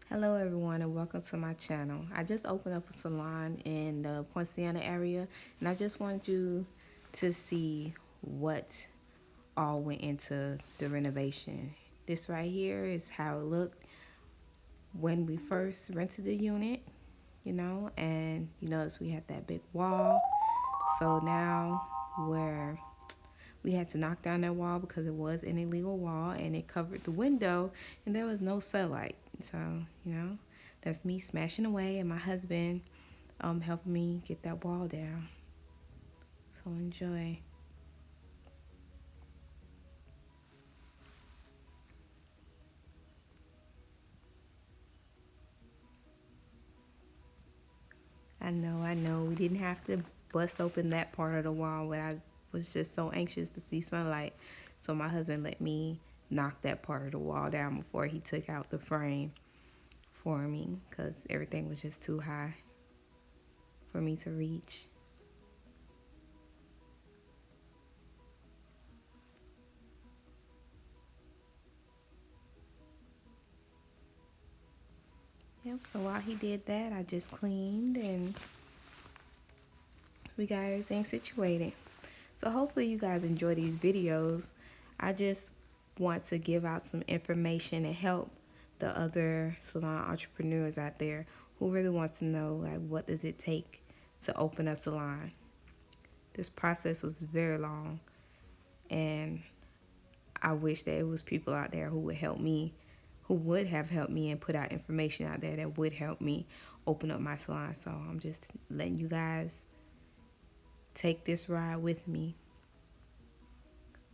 Hello everyone and welcome to my channel. I just opened up a salon in the Poinciana area and I just wanted you to see what all went into the renovation. This right here is how it looked when we first rented the unit, and you notice we had that big wall. So now we had to knock down that wall because it was an illegal wall and it covered the window and there was no sunlight. So, that's me smashing away and my husband helping me get that wall down. So enjoy. I know. We didn't have to bust open that part of the wall, but I was just so anxious to see sunlight. So my husband let me knock that part of the wall down before he took out the frame for me because everything was just too high for me to reach. Yep, so while he did that, I just cleaned and we got everything situated. So hopefully you guys enjoy these videos. I just want to give out some information and help the other salon entrepreneurs out there who really wants to know, like, what does it take to open a salon. This process was very long and I wish that it was people out there who would help me, who would have helped me and put out information out there that would help me open up my salon. So I'm just letting you guys take this ride with me.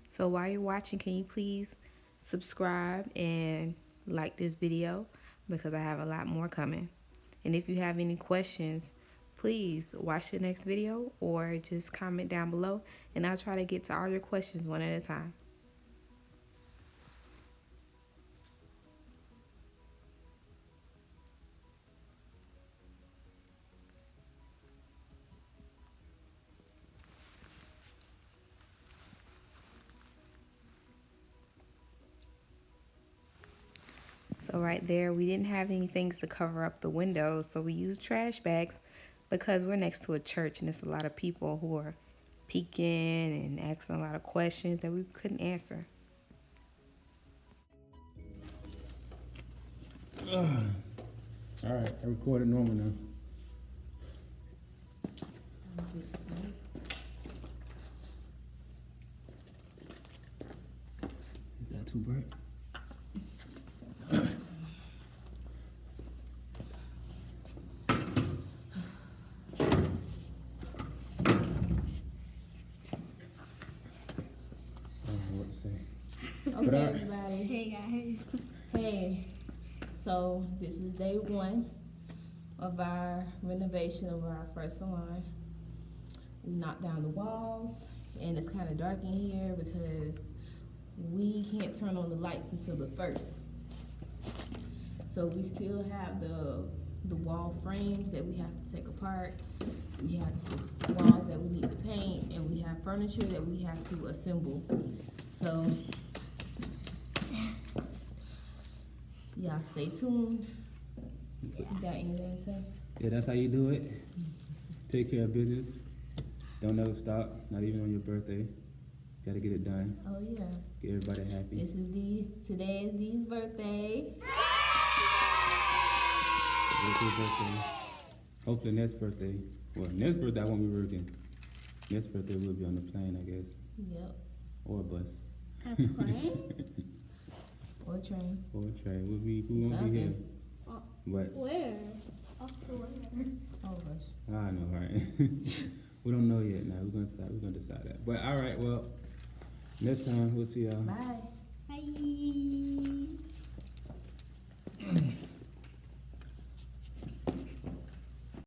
So while you're watching, can you please subscribe and like this video because I have a lot more coming. And if you have any questions, please watch the next video or just comment down below and I'll try to get to all your questions one at a time. So right there, we didn't have any things to cover up the windows, so we used trash bags because we're next to a church and there's a lot of people who are peeking and asking a lot of questions that we couldn't answer. All right, I recorded normal now. Is that too bright? What to say. Okay, everybody. Hey, guys. Hey, so this is day one of our renovation of our first salon. We knocked down the walls, and it's kind of dark in here because we can't turn on the lights until the first. So we still have the wall frames that we have to take apart. We have walls that we need to paint, and we have furniture that we have to assemble. So, y'all stay tuned. You got anything to say? Yeah, that's how you do it. Take care of business. Don't ever stop, not even on your birthday. Gotta get it done. Oh yeah. Get everybody happy. Today is Dee's birthday. Birthday. Hopefully next birthday. Well, next birthday I won't be working. Next birthday we'll be on the plane, I guess. Yep. Or a bus. A plane? Or a train. Or a train. We won't be here. What? Where? Off to where? Oh gosh. I know, right? We don't know yet now. We're gonna decide that. But all right, well, next time we'll see y'all. Bye.